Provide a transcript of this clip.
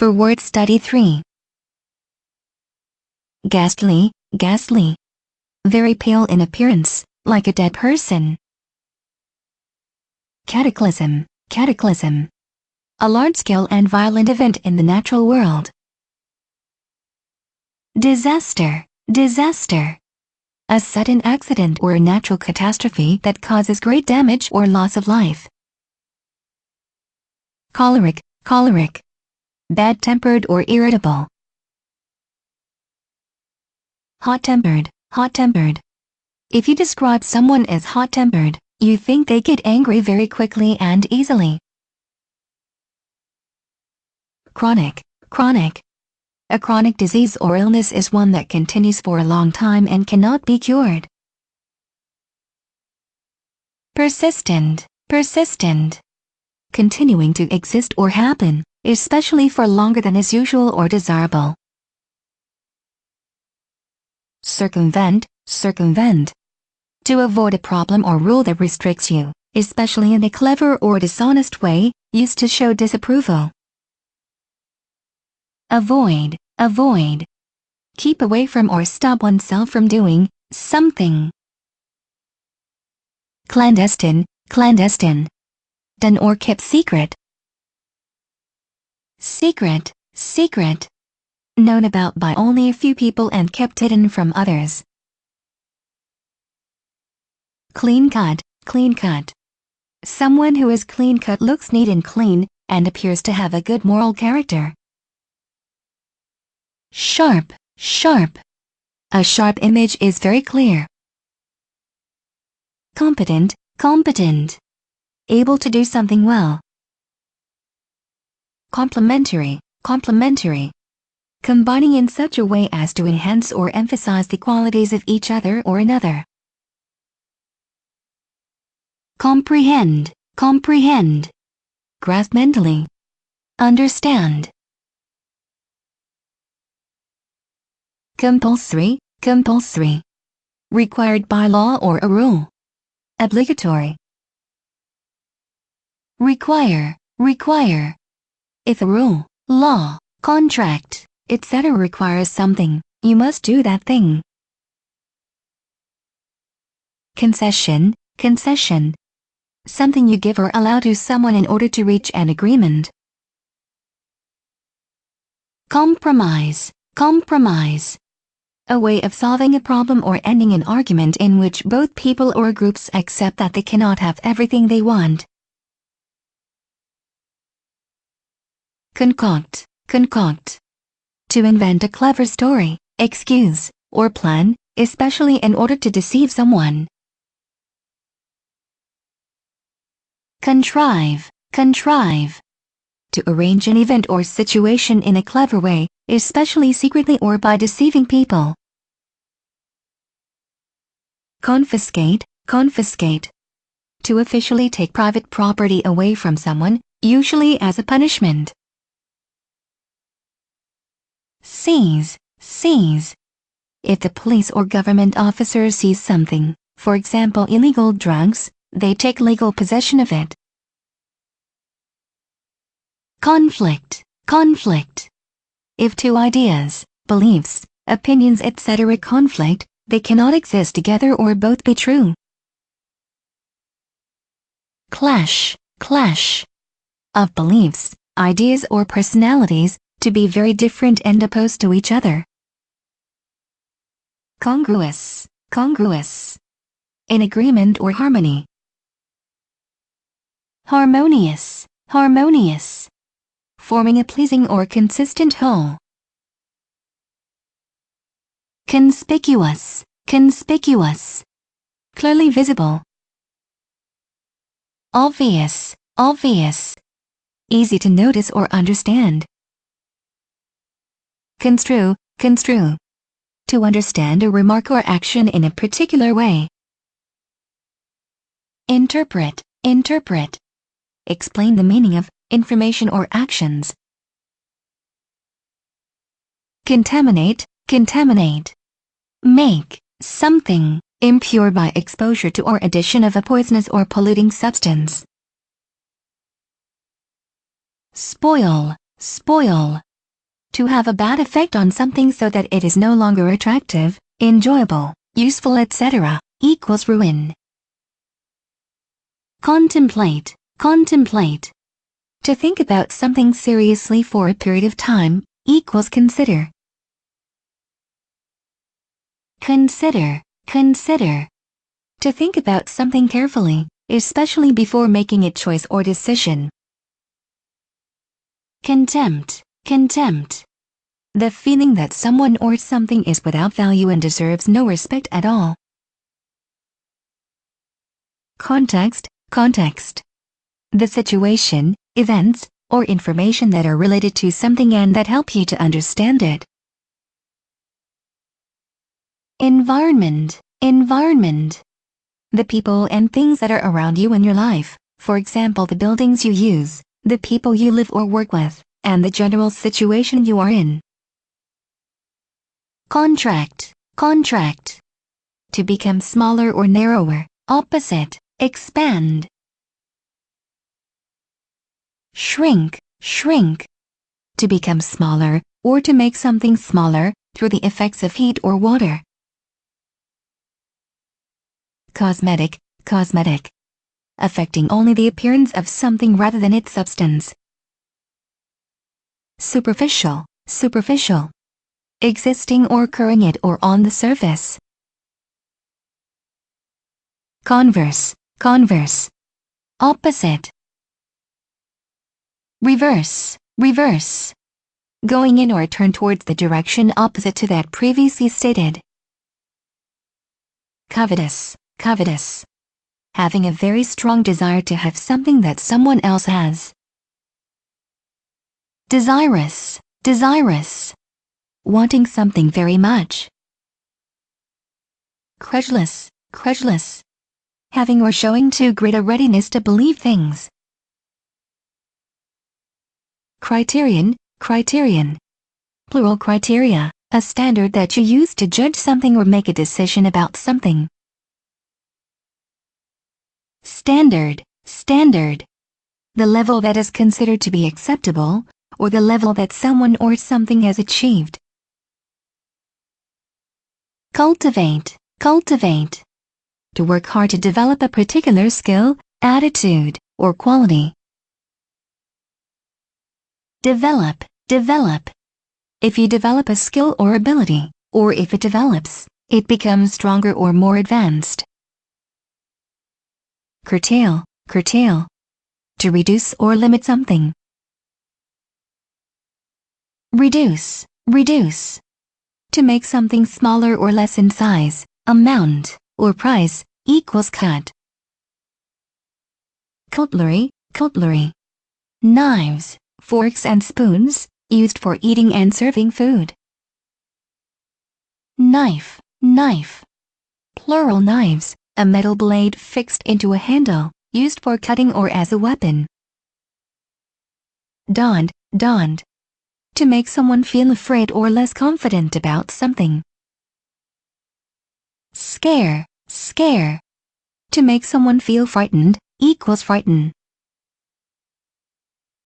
for word study 3. Ghastly, ghastly. Very pale in appearance, like a dead person. Cataclysm, cataclysm. A large-scale and violent event in the natural world. Disaster, disaster. A sudden accident or a natural catastrophe that causes great damage or loss of life. Choleric, choleric. Bad-tempered or irritable. Hot-tempered, hot-tempered. If you describe someone as hot-tempered, you think they get angry very quickly and easily. Chronic, chronic. A chronic disease or illness is one that continues for a long time and cannot be cured. Persistent, persistent. Continuing to exist or happen, especially for longer than is usual or desirable. Circumvent, circumvent. To avoid a problem or rule that restricts you, especially in a clever or dishonest way, used to show disapproval. Avoid, avoid. Keep away from or stop oneself from doing something. Clandestine, clandestine. Done or kept secret. Secret, secret. Known about by only a few people and kept hidden from others. Clean cut, clean cut. Someone who is clean cut looks neat and clean, and appears to have a good moral character. Sharp, sharp. A sharp image is very clear. Competent, competent. Able to do something well. Complementary, complementary. Combining in such a way as to enhance or emphasize the qualities of each other or another. Comprehend, comprehend. Grasp mentally. Understand. Compulsory, compulsory. Required by law or a rule. Obligatory. Require, require. If a rule, law, contract, etc. requires something, you must do that thing. Concession, concession. Something you give or allow to someone in order to reach an agreement. Compromise, compromise. A way of solving a problem or ending an argument in which both people or groups accept that they cannot have everything they want. Concoct, concoct. To invent a clever story, excuse, or plan, especially in order to deceive someone. Contrive, contrive. To arrange an event or situation in a clever way, especially secretly or by deceiving people. Confiscate, confiscate. To officially take private property away from someone, usually as a punishment. Seize, seize. If the police or government officer sees something, for example illegal drugs, they take legal possession of it. Conflict, conflict. If two ideas, beliefs, opinions etc. conflict, they cannot exist together or both be true. Clash, clash. Of beliefs, ideas or personalities, to be very different and opposed to each other. Congruous, congruous. In agreement or harmony. Harmonious, harmonious. Forming a pleasing or consistent whole. Conspicuous, conspicuous. Clearly visible. Obvious, obvious. Easy to notice or understand. Construe, construe. To understand a remark or action in a particular way. Interpret, interpret. Explain the meaning of information or actions. Contaminate, contaminate. Make something impure by exposure to or addition of a poisonous or polluting substance. Spoil, spoil. To have a bad effect on something so that it is no longer attractive, enjoyable, useful, etc., equals ruin. Contemplate. Contemplate. To think about something seriously for a period of time, equals consider. Consider. Consider. To think about something carefully, especially before making a choice or decision. Contempt. Contempt. The feeling that someone or something is without value and deserves no respect at all. Context. Context. The situation, events, or information that are related to something and that help you to understand it. Environment. Environment. The people and things that are around you in your life, for example the buildings you use, the people you live or work with, and the general situation you are in. Contract. Contract. To become smaller or narrower, opposite, expand. Shrink. Shrink. To become smaller, or to make something smaller, through the effects of heat or water. Cosmetic. Cosmetic. Affecting only the appearance of something rather than its substance. Superficial. Superficial. Existing or occurring at or on the surface. Converse. Converse. Opposite. Reverse. Reverse. Going in or turn towards the direction opposite to that previously stated. Covetous. Covetous. Having a very strong desire to have something that someone else has. Desirous. Desirous. Wanting something very much. Credulous. Credulous. Having or showing too great a readiness to believe things. Criterion. Criterion. Plural criteria, a standard that you use to judge something or make a decision about something. Standard. Standard. The level that is considered to be acceptable, or the level that someone or something has achieved. Cultivate. Cultivate. To work hard to develop a particular skill, attitude, or quality. Develop. Develop. If you develop a skill or ability, or if it develops, it becomes stronger or more advanced. Curtail. Curtail. To reduce or limit something. Reduce. Reduce. To make something smaller or less in size, amount, or price, equals cut. Cutlery. Cutlery. Knives, forks and spoons, used for eating and serving food. Knife. Knife. Plural knives, a metal blade fixed into a handle, used for cutting or as a weapon. Donned. Donned. To make someone feel afraid or less confident about something. Scare. Scare. To make someone feel frightened, equals frighten.